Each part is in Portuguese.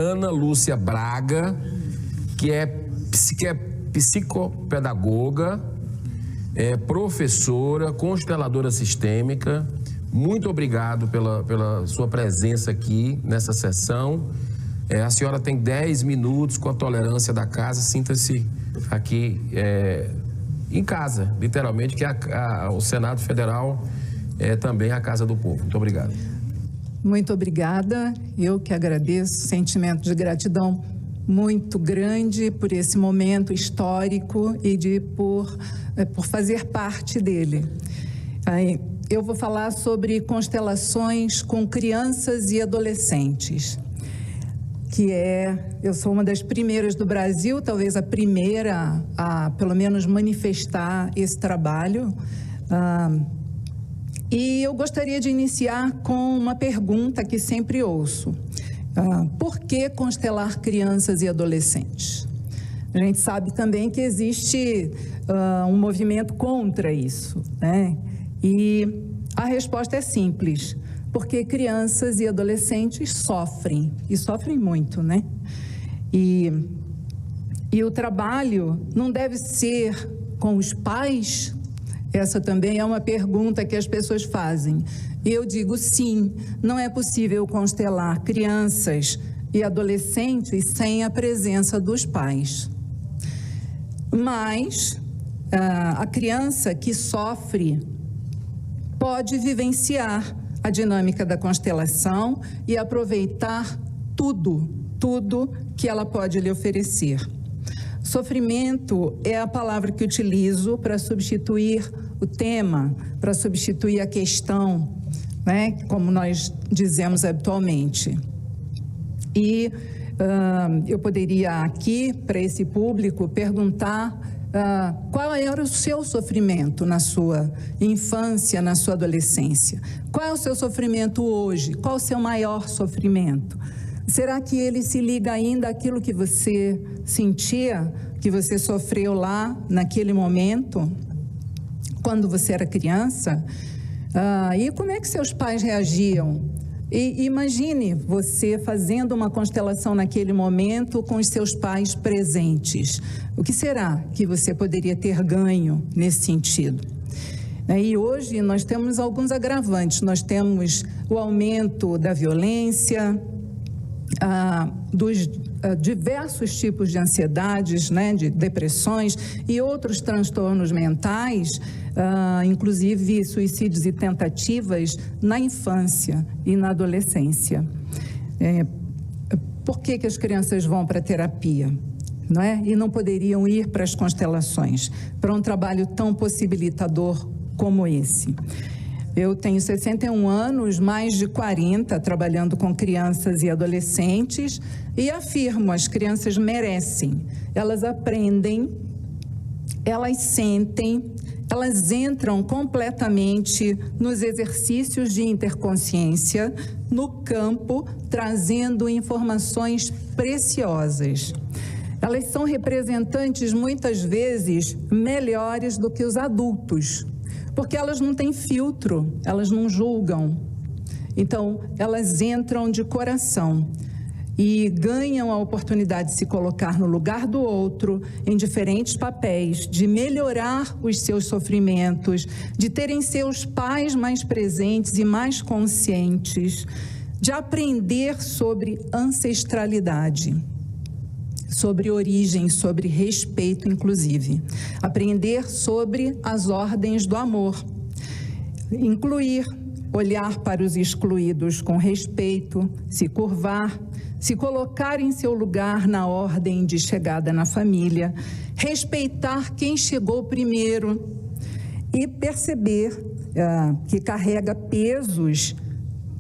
Ana Lúcia Braga, que é psicopedagoga, professora, consteladora sistêmica. Muito obrigado pela sua presença aqui nessa sessão. A senhora tem 10 minutos com a tolerância da casa. Sinta-se aqui em casa, literalmente, que o Senado Federal é também a casa do povo. Muito obrigado. Muito obrigada. Eu que agradeço, sentimento de gratidão muito grande por esse momento histórico e por fazer parte dele. Eu vou falar sobre constelações com crianças e adolescentes, eu sou uma das primeiras do Brasil, talvez a primeira a, pelo menos, manifestar esse trabalho. E eu gostaria de iniciar com uma pergunta que sempre ouço. Por que constelar crianças e adolescentes? A gente sabe também que existe um movimento contra isso, né? E a resposta é simples, porque crianças e adolescentes sofrem, e sofrem muito, né? E o trabalho não deve ser com os pais. Essa também é uma pergunta que as pessoas fazem. Eu digo sim, não é possível constelar crianças e adolescentes sem a presença dos pais. Mas a criança que sofre pode vivenciar a dinâmica da constelação e aproveitar tudo que ela pode lhe oferecer. Sofrimento é a palavra que utilizo para substituir o tema, para substituir a questão, né, como nós dizemos habitualmente. E eu poderia aqui, para esse público, perguntar qual era o seu sofrimento na sua infância, na sua adolescência? Qual é o seu sofrimento hoje? Qual o seu maior sofrimento? Será que ele se liga ainda àquilo que você sentia, que você sofreu lá naquele momento, quando você era criança? E como é que seus pais reagiam? E imagine você fazendo uma constelação naquele momento com os seus pais presentes. O que será que você poderia ter ganho nesse sentido? E hoje nós temos alguns agravantes. Nós temos o aumento da violência, dos diversos tipos de ansiedades, né, de depressões e outros transtornos mentais, inclusive suicídios e tentativas na infância e na adolescência. Por que as crianças vão para a terapia, não é? E não poderiam ir para as constelações, para um trabalho tão possibilitador como esse? Eu tenho 61 anos, mais de 40, trabalhando com crianças e adolescentes, e afirmo, as crianças merecem. Elas aprendem, elas sentem, elas entram completamente nos exercícios de interconsciência, no campo, trazendo informações preciosas. Elas são representantes, muitas vezes, melhores do que os adultos, porque elas não têm filtro, elas não julgam. Então, elas entram de coração e ganham a oportunidade de se colocar no lugar do outro, em diferentes papéis, de melhorar os seus sofrimentos, de terem seus pais mais presentes e mais conscientes, de aprender sobre ancestralidade, sobre origem, sobre respeito, inclusive. Aprender sobre as ordens do amor. Incluir, olhar para os excluídos com respeito, se curvar, se colocar em seu lugar na ordem de chegada na família, respeitar quem chegou primeiro e perceber que carrega pesos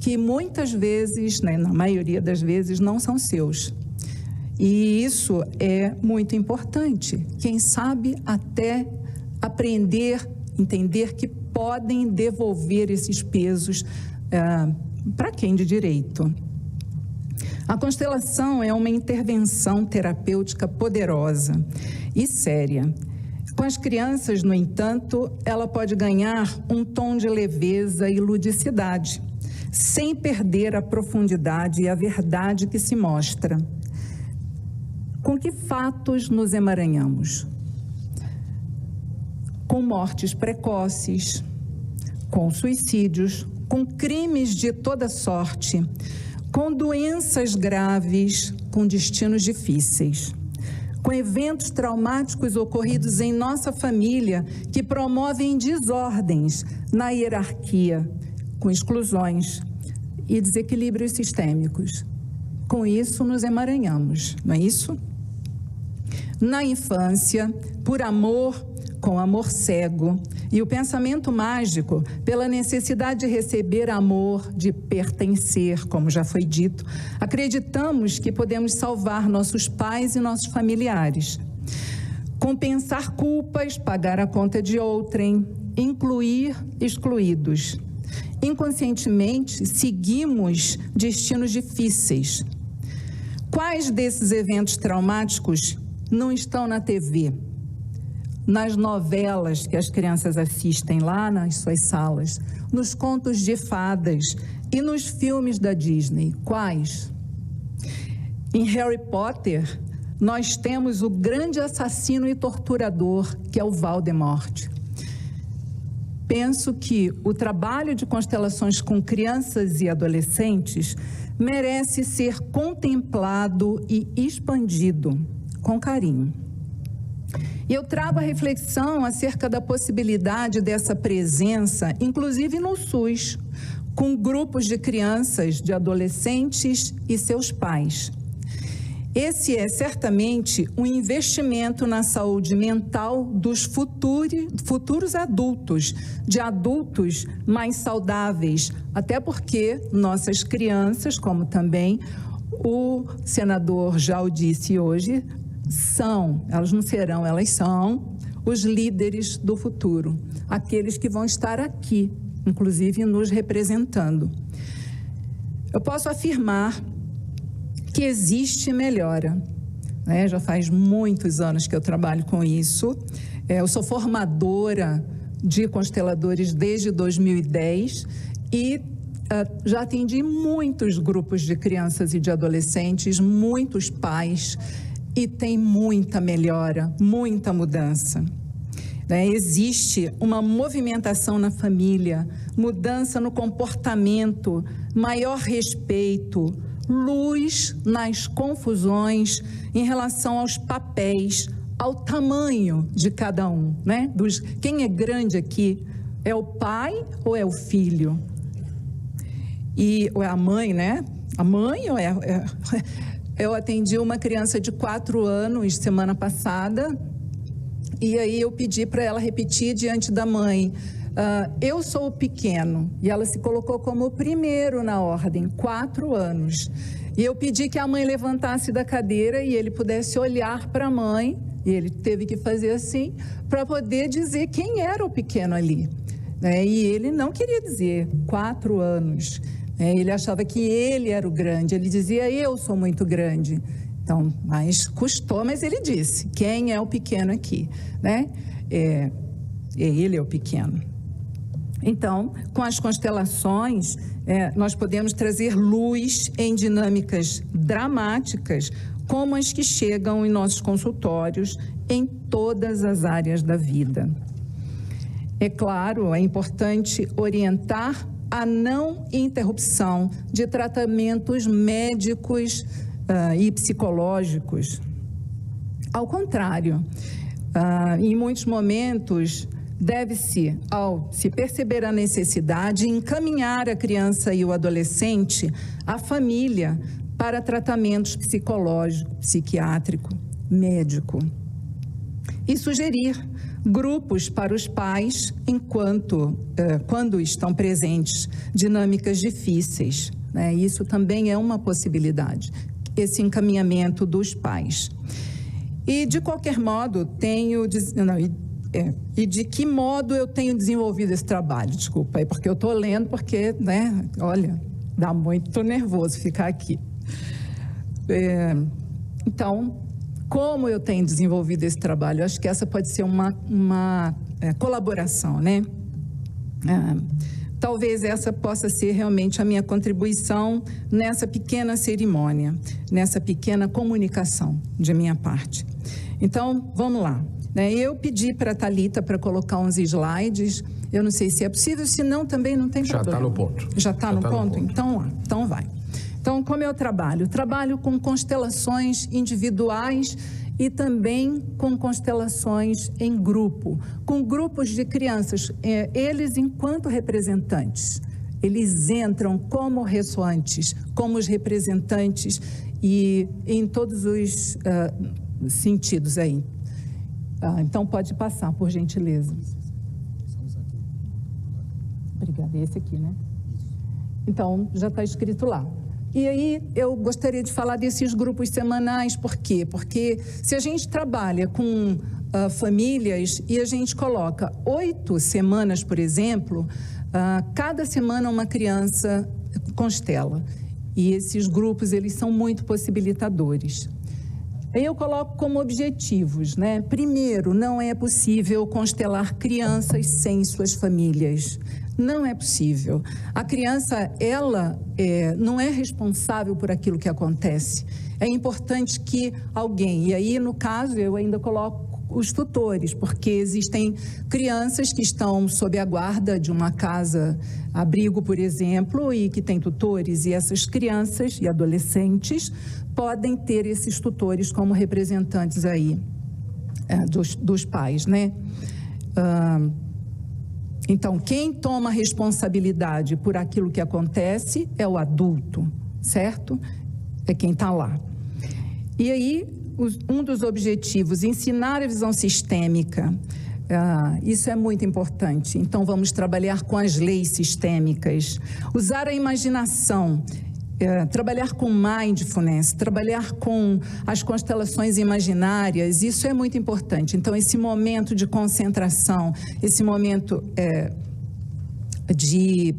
que muitas vezes, né, na maioria das vezes, não são seus. E isso é muito importante. Quem sabe até aprender, entender que podem devolver esses pesos para quem de direito. A constelação é uma intervenção terapêutica poderosa e séria. Com as crianças, no entanto, ela pode ganhar um tom de leveza e ludicidade. sem perder a profundidade e a verdade que se mostra. Com que fatos nos emaranhamos? Com mortes precoces, com suicídios, com crimes de toda sorte, com doenças graves, com destinos difíceis, com eventos traumáticos ocorridos em nossa família que promovem desordens na hierarquia, com exclusões e desequilíbrios sistêmicos. Com isso, nos emaranhamos, não é isso? Na infância, por amor, com amor cego, e o pensamento mágico, pela necessidade de receber amor, de pertencer, como já foi dito, acreditamos que podemos salvar nossos pais e nossos familiares, compensar culpas, pagar a conta de outrem, incluir excluídos. Inconscientemente, seguimos destinos difíceis. Quais desses eventos traumáticos não estão na TV? Nas novelas que as crianças assistem lá nas suas salas, nos contos de fadas e nos filmes da Disney. Quais? Em Harry Potter, nós temos o grande assassino e torturador, que é o Voldemort. Penso que o trabalho de constelações com crianças e adolescentes merece ser contemplado e expandido com carinho. E eu trago a reflexão acerca da possibilidade dessa presença, inclusive no SUS, com grupos de crianças, de adolescentes e seus pais. Esse é certamente um investimento na saúde mental dos futuros adultos, de adultos mais saudáveis, até porque nossas crianças, como também o senador já o disse hoje, elas não serão, elas são os líderes do futuro, aqueles que vão estar aqui, inclusive nos representando. Eu posso afirmar que existe melhora, né? Já faz muitos anos que eu trabalho com isso. Eu sou formadora de consteladores desde 2010 e já atendi muitos grupos de crianças e de adolescentes, muitos pais, e tem muita melhora, muita mudança. Existe uma movimentação na família, mudança no comportamento, maior respeito, luz nas confusões em relação aos papéis, ao tamanho de cada um, né? Quem é grande aqui é o pai ou é o filho? Ou é a mãe, né? A mãe ou é... Eu atendi uma criança de 4 anos semana passada e aí eu pedi para ela repetir diante da mãe, eu sou o pequeno, e ela se colocou como o primeiro na ordem, 4 anos. E eu pedi que a mãe levantasse da cadeira e ele pudesse olhar para a mãe, e ele teve que fazer assim, para poder dizer quem era o pequeno ali. E ele não queria dizer, 4 anos. Ele achava que ele era o grande, ele dizia, eu sou muito grande. Então, mas custou, mas ele disse, quem é o pequeno aqui, né? Ele é o pequeno. Então, com as constelações, nós podemos trazer luz em dinâmicas dramáticas, como as que chegam em nossos consultórios, em todas as áreas da vida. É claro, é importante orientar a não interrupção de tratamentos médicos e psicológicos. Ao contrário, em muitos momentos, deve-se, ao se perceber a necessidade, encaminhar a criança e o adolescente, a família, para tratamentos psicológico, psiquiátrico, médico. E sugerir grupos para os pais quando estão presentes dinâmicas difíceis, né? Isso também é uma possibilidade, esse encaminhamento dos pais. E de qualquer modo, de que modo eu tenho desenvolvido esse trabalho? Desculpa, porque eu estou lendo, porque, né, olha, dá muito nervoso ficar aqui. Então, como eu tenho desenvolvido esse trabalho? Eu acho que essa pode ser uma colaboração, né? talvez essa possa ser realmente a minha contribuição nessa pequena cerimônia, nessa pequena comunicação de minha parte. Então, vamos lá. Eu pedi para a Thalita para colocar uns slides. Eu não sei se é possível, se não, também não tem problema. Já está no ponto. Já está no ponto? Então, lá. Então, vai. Então, como eu trabalho? Trabalho com constelações individuais e também com constelações em grupo, com grupos de crianças. Eles, enquanto representantes, eles entram como ressoantes, como os representantes e em todos os sentidos aí. Então, pode passar, por gentileza. Obrigada. Esse aqui, né? Então, já está escrito lá. E aí, eu gostaria de falar desses grupos semanais. Por quê? Porque se a gente trabalha com famílias e a gente coloca 8 semanas, por exemplo, cada semana uma criança constela. E esses grupos, eles são muito possibilitadores. Aí eu coloco como objetivos, né? Primeiro, não é possível constelar crianças sem suas famílias. Não é possível. A criança, ela não é responsável por aquilo que acontece. É importante que alguém, e aí no caso eu ainda coloco os tutores, porque existem crianças que estão sob a guarda de uma casa abrigo, por exemplo, e que tem tutores, e essas crianças e adolescentes podem ter esses tutores como representantes aí dos pais, né? Então, quem toma responsabilidade por aquilo que acontece é o adulto, certo? É quem está lá. E aí, um dos objetivos, ensinar a visão sistêmica, isso é muito importante. Então, vamos trabalhar com as leis sistêmicas, usar a imaginação, trabalhar com mindfulness, trabalhar com as constelações imaginárias, isso é muito importante. Então, esse momento de concentração, esse momento de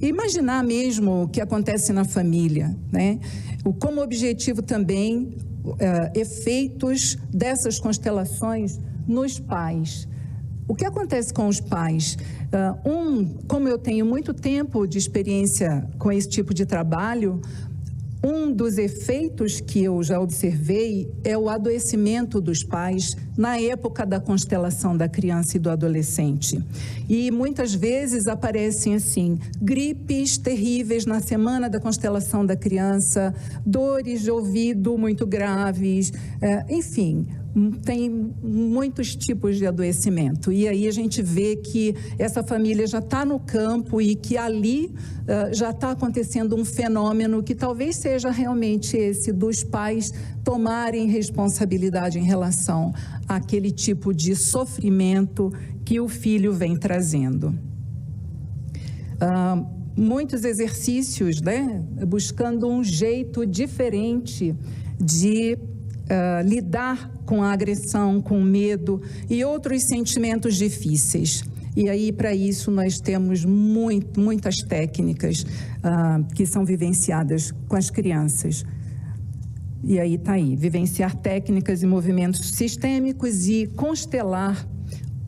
imaginar mesmo o que acontece na família, né? Como objetivo também, efeitos dessas constelações nos pais. O que acontece com os pais? Como eu tenho muito tempo de experiência com esse tipo de trabalho, um dos efeitos que eu já observei é o adoecimento dos pais na época da constelação da criança e do adolescente. E muitas vezes aparecem assim, gripes terríveis na semana da constelação da criança, dores de ouvido muito graves, enfim, tem muitos tipos de adoecimento. E aí a gente vê que essa família já está no campo e que ali já está acontecendo um fenômeno que talvez seja realmente esse dos pais tomarem responsabilidade em relação àquele tipo de sofrimento que o filho vem trazendo. Muitos exercícios, né, buscando um jeito diferente de lidar com a agressão, com o medo e outros sentimentos difíceis. E aí, para isso, nós temos muitas técnicas que são vivenciadas com as crianças. E aí está aí, vivenciar técnicas e movimentos sistêmicos e constelar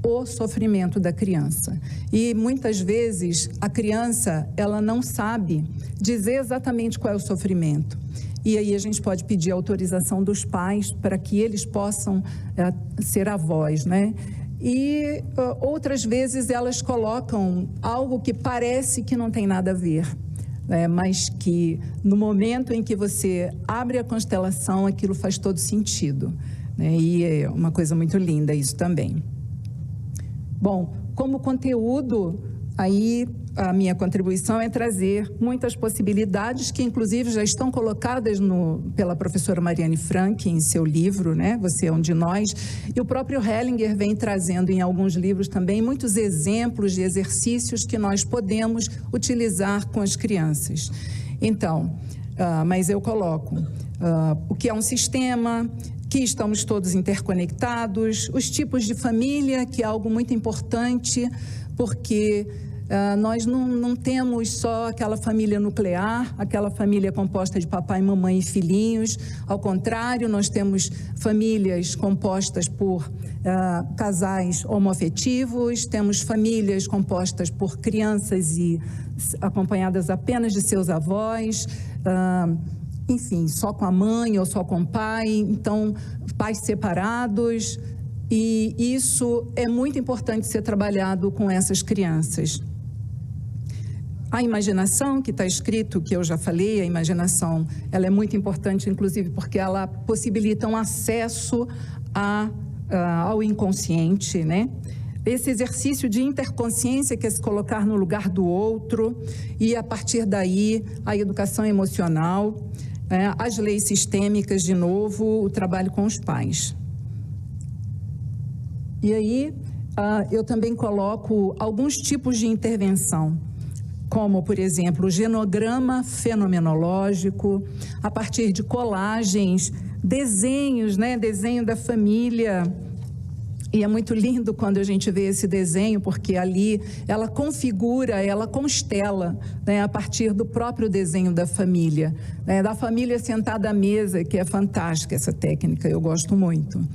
o sofrimento da criança. E muitas vezes a criança, ela não sabe dizer exatamente qual é o sofrimento. E aí a gente pode pedir autorização dos pais para que eles possam ser a voz, né? E outras vezes elas colocam algo que parece que não tem nada a ver, mas que no momento em que você abre a constelação, aquilo faz todo sentido, né? E é uma coisa muito linda isso também. Bom, como conteúdo, aí a minha contribuição é trazer muitas possibilidades que, inclusive, já estão colocadas pela professora Mariane Frank em seu livro, né? Você é um de nós. E o próprio Hellinger vem trazendo em alguns livros também muitos exemplos de exercícios que nós podemos utilizar com as crianças. Então, mas eu coloco o que é um sistema, que estamos todos interconectados, os tipos de família, que é algo muito importante, porque nós não temos só aquela família nuclear, aquela família composta de papai, mamãe e filhinhos. Ao contrário, nós temos famílias compostas por casais homoafetivos, temos famílias compostas por crianças e acompanhadas apenas de seus avós, enfim, só com a mãe ou só com o pai, então pais separados, e isso é muito importante ser trabalhado com essas crianças. A imaginação, que está escrito, que eu já falei, a imaginação, ela é muito importante, inclusive, porque ela possibilita um acesso ao inconsciente, né? Esse exercício de interconsciência, que é se colocar no lugar do outro, e a partir daí, a educação emocional, as leis sistêmicas, de novo, o trabalho com os pais. E aí, eu também coloco alguns tipos de intervenção, como, por exemplo, o genograma fenomenológico, a partir de colagens, desenhos, né? Desenho da família. E é muito lindo quando a gente vê esse desenho, porque ali ela configura, ela constela, né, a partir do próprio desenho da família, né, da família sentada à mesa, que é fantástica essa técnica, eu gosto muito.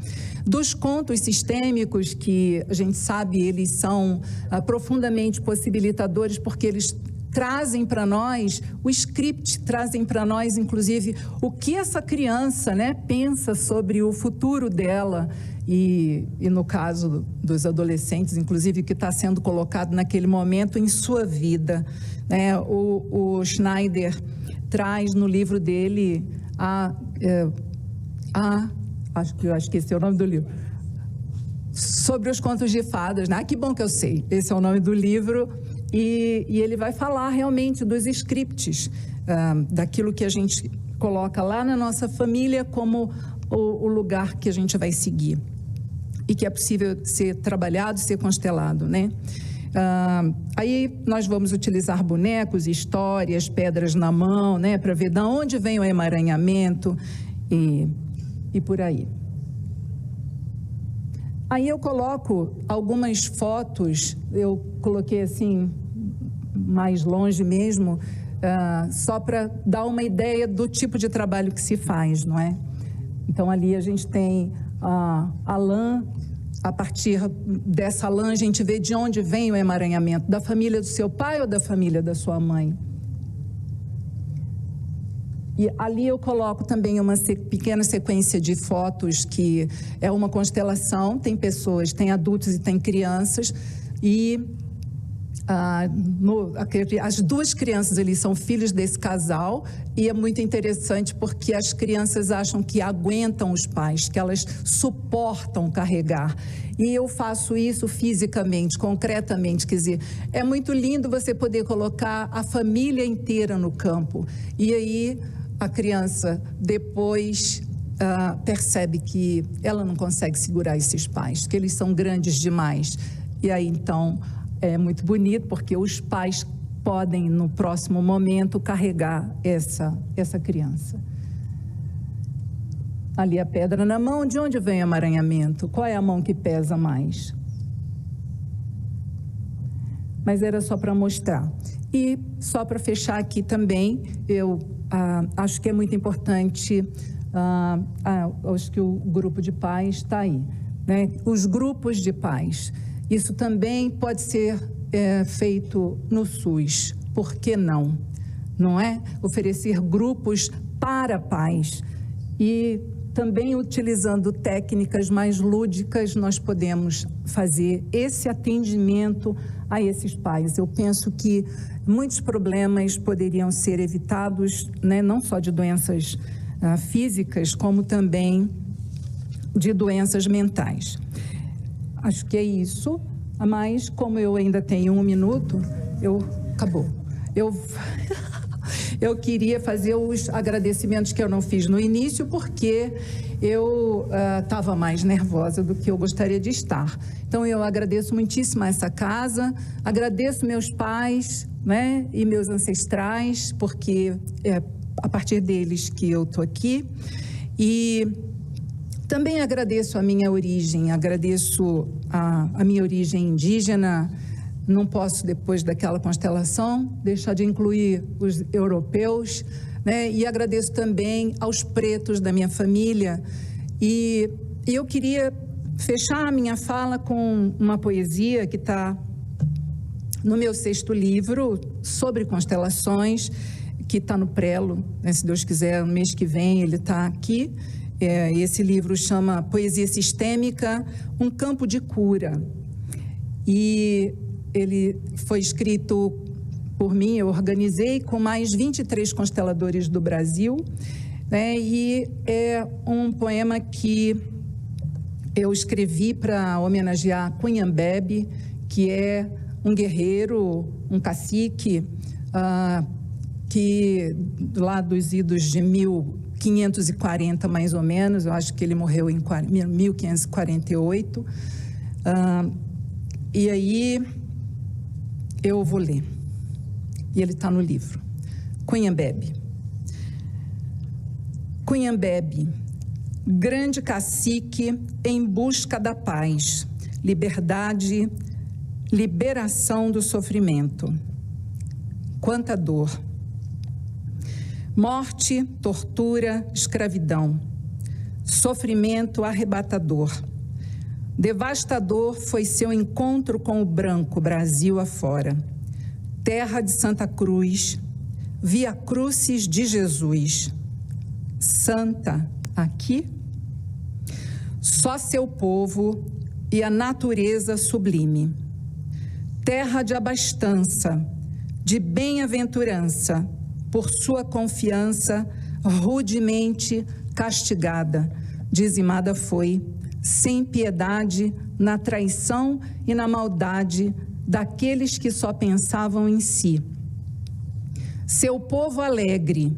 Dos contos sistêmicos, que a gente sabe, eles são profundamente possibilitadores, porque eles trazem para nós o script, trazem para nós, inclusive, o que essa criança, né, pensa sobre o futuro dela, e no caso dos adolescentes, inclusive, que está sendo colocado naquele momento em sua vida, né? O Schneider traz no livro dele acho que eu esqueci o nome do livro, sobre os contos de fadas, né? Que bom que eu sei, esse é o nome do livro, e ele vai falar realmente dos scripts, daquilo que a gente coloca lá na nossa família como o lugar que a gente vai seguir e que é possível ser trabalhado, ser constelado, né? Aí nós vamos utilizar bonecos, histórias, pedras na mão, né, para ver de onde vem o emaranhamento e por aí. Aí eu coloco algumas fotos, eu coloquei assim, mais longe mesmo, só para dar uma ideia do tipo de trabalho que se faz, não é? Então ali a gente tem a lã, a partir dessa lã a gente vê de onde vem o emaranhamento, da família do seu pai ou da família da sua mãe. E ali eu coloco também uma pequena sequência de fotos que é uma constelação, tem pessoas, tem adultos e tem crianças, e as duas crianças ali são filhos desse casal, e é muito interessante porque as crianças acham que aguentam os pais, que elas suportam carregar. E eu faço isso fisicamente, concretamente, quer dizer, é muito lindo você poder colocar a família inteira no campo. E aí a criança depois percebe que ela não consegue segurar esses pais, que eles são grandes demais. E aí então é muito bonito, porque os pais podem, no próximo momento, carregar essa criança. Ali a pedra na mão, de onde vem o emaranhamento? Qual é a mão que pesa mais? Mas era só para mostrar. E só para fechar aqui também, eu acho que é muito importante, acho que o grupo de pais está aí, né? Os grupos de pais. Isso também pode ser feito no SUS. Por que não? Não é? Oferecer grupos para pais. E também utilizando técnicas mais lúdicas, nós podemos fazer esse atendimento a esses pais. Eu penso que muitos problemas poderiam ser evitados, né? Não só de doenças físicas, como também de doenças mentais. Acho que é isso, mas como eu ainda tenho 1 minuto, acabou. Eu queria fazer os agradecimentos que eu não fiz no início, porque eu estava mais nervosa do que eu gostaria de estar. Então, eu agradeço muitíssimo a essa casa, agradeço meus pais, né, e meus ancestrais, porque é a partir deles que eu estou aqui. E também agradeço a minha origem, agradeço a minha origem indígena, não posso, depois daquela constelação, deixar de incluir os europeus, né? E agradeço também aos pretos da minha família. E eu queria fechar a minha fala com uma poesia que está no meu 6º livro sobre constelações, que está no prelo, né? Se Deus quiser, no mês que vem ele está aqui. Esse livro chama Poesia Sistêmica, um campo de cura. E ele foi escrito por mim, eu organizei com mais 23 consteladores do Brasil, né? E é um poema que eu escrevi para homenagear Cunhambebe, que é um guerreiro, um cacique, que lá dos idos de 1540, mais ou menos, eu acho que ele morreu em 1548, e aí eu vou ler, e ele está no livro. Cunhambebe. Cunhambebe, grande cacique em busca da paz, liberdade, liberação do sofrimento. Quanta dor! Morte, tortura, escravidão, sofrimento arrebatador. Devastador foi seu encontro com o branco Brasil afora. Terra de Santa Cruz, Via Crucis de Jesus. Santa, aqui? Só seu povo e a natureza sublime. Terra de abastança, de bem-aventurança, por sua confiança, rudemente castigada, dizimada foi, sem piedade, na traição e na maldade daqueles que só pensavam em si. Seu povo alegre,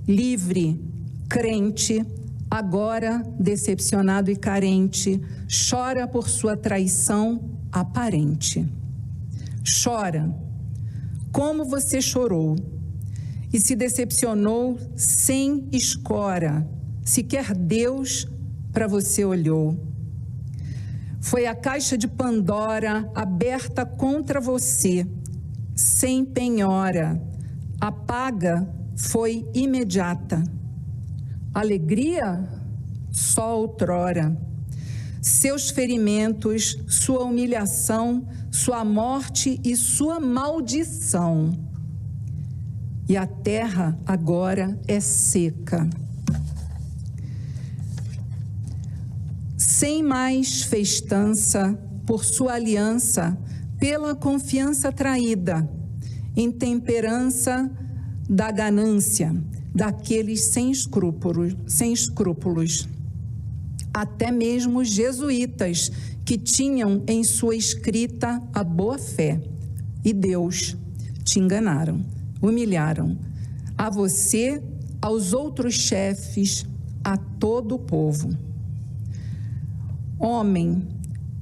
livre, crente, agora decepcionado e carente, chora por sua traição aparente. Chora, como você chorou, e se decepcionou sem escora, sequer Deus para você olhou. Foi a caixa de Pandora aberta contra você, sem penhora, a paga foi imediata. Alegria? Só outrora. Seus ferimentos, sua humilhação, sua morte e sua maldição. E a terra agora é seca. Sem mais festança, por sua aliança, pela confiança traída, intemperança da ganância, daqueles sem escrúpulos. Até mesmo os jesuítas, que tinham em sua escrita a boa fé. E Deus, te enganaram, humilharam. A você, aos outros chefes, a todo o povo. Homem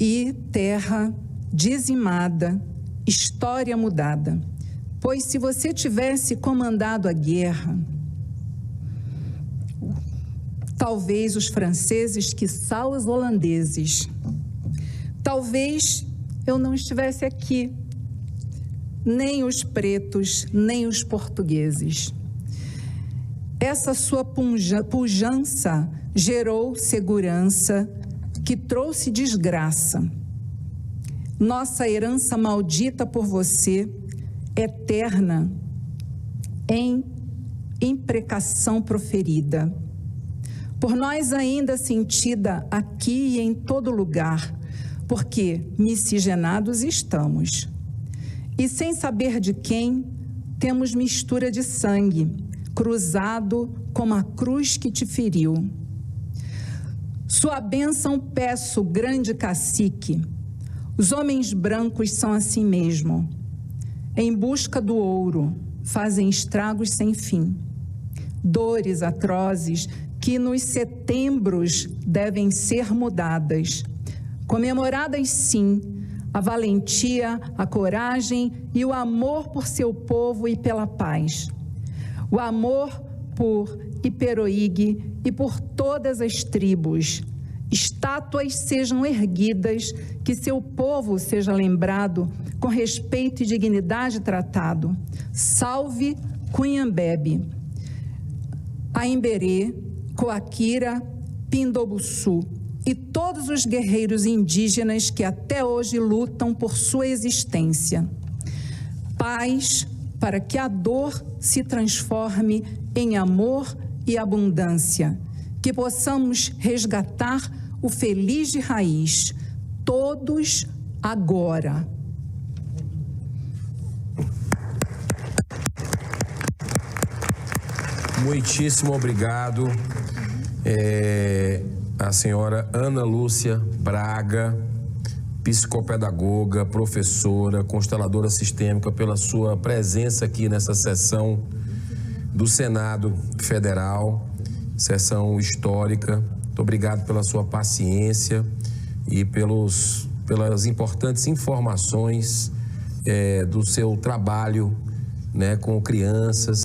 e terra dizimada, história mudada. Pois se você tivesse comandado a guerra, talvez os franceses, quiçá os holandeses, talvez eu não estivesse aqui, nem os pretos, nem os portugueses. Essa sua pujança gerou segurança, que trouxe desgraça. Nossa herança maldita por você, eterna, em imprecação proferida. Por nós ainda sentida aqui e em todo lugar, porque miscigenados estamos. E sem saber de quem, temos mistura de sangue, cruzado como a cruz que te feriu. Sua bênção peço, grande cacique. Os homens brancos são assim mesmo. Em busca do ouro, fazem estragos sem fim. Dores atrozes que nos setembros devem ser mudadas. Comemoradas sim, a valentia, a coragem e o amor por seu povo e pela paz. O amor por Iperoig e por todas as tribos, estátuas sejam erguidas, que seu povo seja lembrado, com respeito e dignidade tratado. Salve Cunhambebe, Aimberê, Coaquira, Pindobuçu e todos os guerreiros indígenas que até hoje lutam por sua existência. Paz, para que a dor se transforme em amor e abundância, que possamos resgatar o feliz de raiz, todos agora. Muitíssimo obrigado, a senhora Ana Lúcia Braga, psicopedagoga, professora, consteladora sistêmica, pela sua presença aqui nessa sessão do Senado Federal, sessão histórica. Muito obrigado pela sua paciência e pelas importantes informações do seu trabalho, né, com crianças.